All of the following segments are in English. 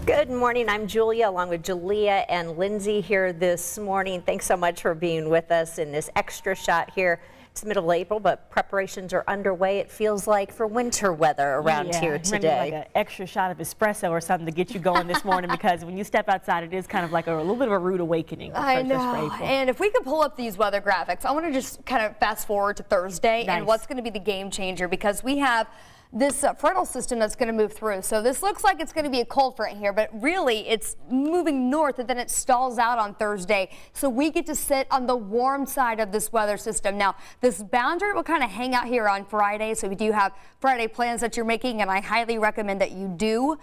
Good morning. I'm Julia, along with Julia and Lindsay here this morning. Thanks so much for being with us in this extra shot here. It's the middle of April, but preparations are underway. It feels like for winter weather around here today. Like an extra shot of espresso or something to get you going this morning, because when you step outside, it is kind of like a little bit of a rude awakening. I know. And if we could pull up these weather graphics, I want to just kind of fast forward to Thursday and what's going to be the game changer, because we have this frontal system that's going to move through. So this looks like it's going to be a cold front here, but really it's moving north and then it stalls out on Thursday. So we get to sit on the warm side of this weather system. Now, this boundary will kind of hang out here on Friday. So we do have Friday plans that you're making, and I highly recommend that you do.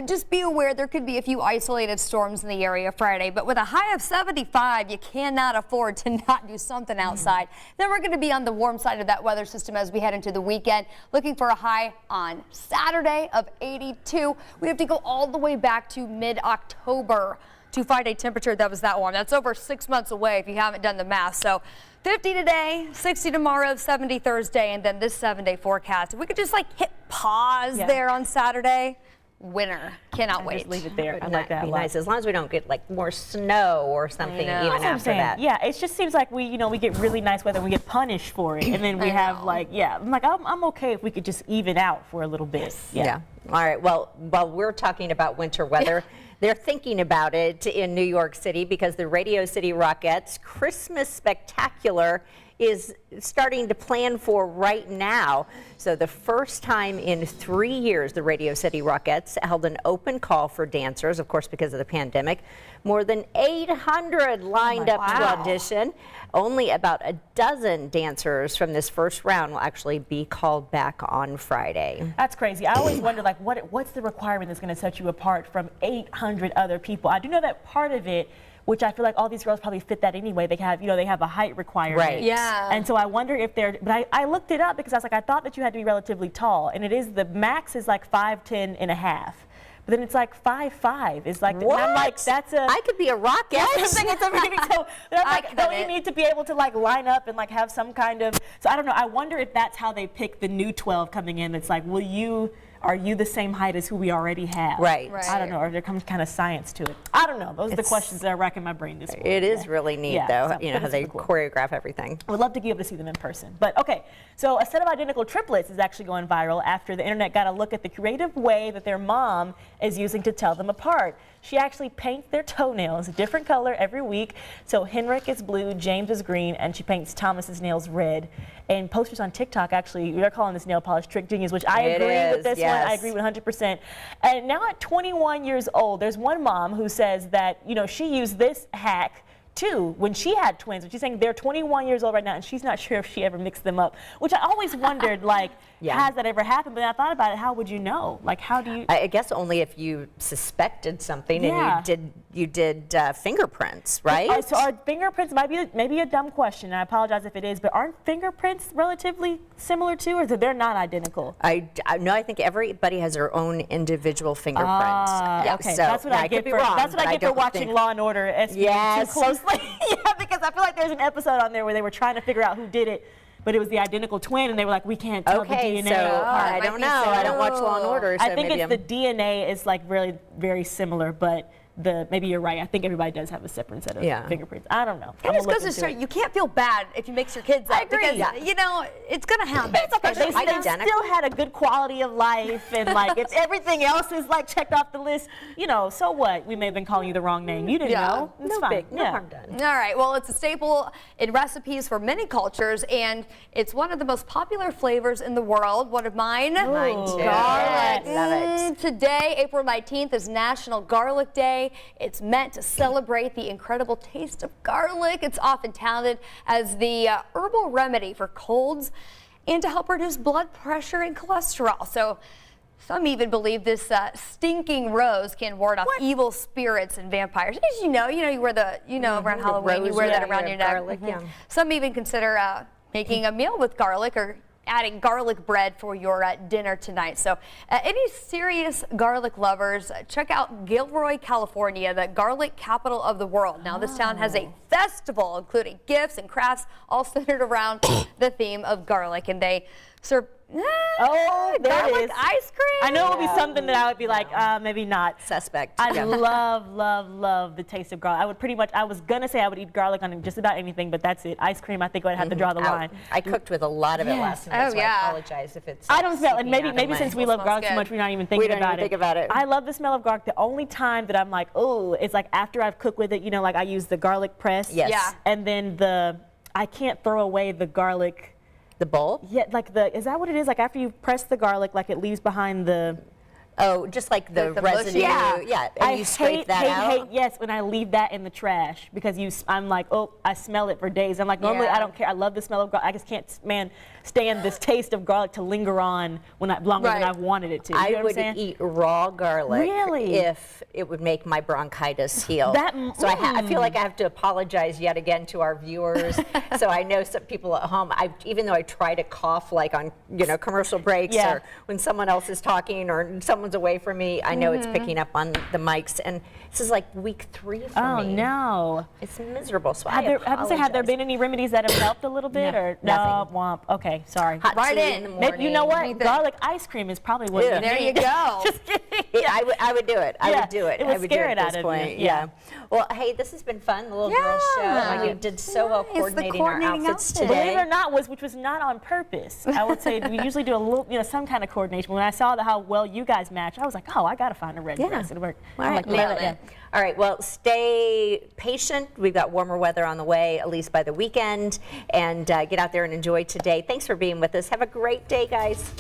Just be aware there could be a few isolated storms in the area Friday, but with a high of 75, you cannot afford to not do something outside. Then we're going to be on the warm side of that weather system as we head into the weekend, looking for a high on Saturday of 82. We have to go all the way back to mid-October to find a temperature that was that warm. That's over 6 months away if you haven't done the math. So 50 today, 60 tomorrow, 70 Thursday, and then this 7-day forecast. If we could just like hit pause there on Saturday. Winter. Cannot wait. Just leave it there. I Wouldn't like that be a lot. nice, as long as we don't get like more snow or something even after that. Yeah, it just seems like we get really nice weather, we get punished for it, and then we have like, I'm okay if we could just even out for a little bit. Yeah. All right. Well, while we're talking about winter weather, they're thinking about it in New York City, because the Radio City Rockettes Christmas Spectacular is starting to plan for right now. So the first time in 3 years, the Radio City Rockettes held an open call for dancers, of course, because of the pandemic. More than 800 lined up to audition. Only about a dozen dancers from this first round will actually be called back on Friday. That's crazy. I always wonder, like, what's the requirement that's going to set you apart from 800 other people? I do know that part of it, which I feel like all these girls probably fit that anyway. They have, they have a height requirement. Right. Yeah. And so I wonder if they're, but I looked it up because I was like, I thought that you had to be relatively tall, and it is, the max is like 5'10" and a half. But then it's like 5'5". It's like, what? And I'm like, that's a. I could be a rocket. So I'm like, don't you need to be able to like line up and like have some kind of? So I don't know. I wonder if that's how they pick the new 12 coming in. It's like, are you the same height as who we already have? Right. I don't know, or there comes kind of science to it. I don't know. Those are the questions that are racking my brain this morning. It is really neat, though, how they choreograph everything. I would love to be able to see them in person. But okay, so a set of identical triplets is actually going viral after the internet got a look at the creative way that their mom is using to tell them apart. She actually paints their toenails a different color every week. So Henrik is blue, James is green, and she paints Thomas's nails red. And posters on TikTok, actually, they're calling this nail polish trick genius, which I agree with this one. I agree with 100%. And now at 21 years old, there's one mom who says that, she used this hack too when she had twins. She's saying they're 21 years old right now, and she's not sure if she ever mixed them up, which I always wondered, like, has that ever happened? But I thought about it, how would you know? Like, how do you? I guess only if you suspected something and you did fingerprints, right? So our fingerprints might be maybe a dumb question, and I apologize if it is, but aren't fingerprints relatively similar too, or they're not identical? No, I think everybody has their own individual fingerprints. Okay, so that's what I get for watching Law and Order SVU too closely. Because I feel like there's an episode on there where they were trying to figure out who did it, but it was the identical twin, and they were like, we can't tell the DNA apart. I don't know. I don't watch Law and Order. So I think it's the DNA is like really very similar, but maybe you're right. I think everybody does have a separate set of fingerprints. I don't know. It just goes to show you can't feel bad if you mix your kids up. I agree. Because, it's going to happen. It's okay. They still had a good quality of life, and like if everything else is like checked off the list, so what? We may have been calling you the wrong name. You didn't know. It's fine. No harm done. All right. Well, it's a staple in recipes for many cultures, and it's one of the most popular flavors in the world. One of mine. Mine too. Garlic. Love it. Today, April 19th, is National Garlic Day. It's meant to celebrate the incredible taste of garlic. It's often touted as the herbal remedy for colds and to help reduce blood pressure and cholesterol. So some even believe this stinking rose can ward off evil spirits and vampires. As you wear the, around Halloween, you wear that around your neck. Garlic, Some even consider making a meal with garlic or adding garlic bread for your dinner tonight. So any serious garlic lovers, check out Gilroy, California, the garlic capital of the world. Now this town has a festival including gifts and crafts all centered around the theme of garlic, and they serve. Oh, there it garlic is. ice cream. I know it would be something that I would be like, maybe not. Suspect. I Yeah. love the taste of garlic. I was gonna say I would eat garlic on just about anything, but that's it. Ice cream, I think I'd have to draw the Out. line. I cooked with a lot of it last night, Oh, so yeah. I apologize if it's. I don't smell it. seeping out of Maybe my- since we Well, love garlic smells so much, good. we're not even thinking don't about even it. think about it. I love the smell of garlic. The only time that I'm like, oh, it's like after I've cooked with it. You know, like I use the garlic press. Yes. Yeah. And then I can't throw away the garlic. The bowl? Yeah, like is that what it is? Like after you press the garlic, like it leaves behind the. Oh, just like the The mushy- residue. Yeah. Yeah. And I you scrape that out. hate, yes, when I leave that in the trash because I'm like, oh, I smell it for days. I'm like, normally Yeah. I don't care. I love the smell of garlic. I just can't, stand this taste of garlic to linger on longer than Right. I've wanted it to. You know I what I'm would saying? eat raw garlic Really? if it would make my bronchitis heal. So I feel like I have to apologize yet again to our viewers. So I know some people at home, even though I try to cough like on commercial breaks Yeah. or when someone else is talking or someone's away from me, I know it's picking up on the mics. And this is like week 3 for me. Oh no! It's miserable. So Have there been any remedies that have helped a little bit, No, or nothing. no? Womp. Okay, sorry. Hot Right tea in. the Maybe, you know morning. what? Anything. Garlic ice cream is probably what. Yeah. we There you need. go. Just kidding. Yeah, I would do it. I Yeah, would do it. it would I would scare do it at out this of you. point. Yeah. Well, hey, this has been fun. The little girls show. Yeah. You did so well Nice, the coordinating our coordinating outfits outfit. Believe it today. or not, which was not on purpose. I would say we usually do a little, some kind of coordination. But when I saw how well you guys match, I was like, oh, I got to find a red dress. It'll work. All I'm right, like, nailed yeah. it. All right, well, stay patient. We've got warmer weather on the way, at least by the weekend. And get out there and enjoy today. Thanks for being with us. Have a great day, guys.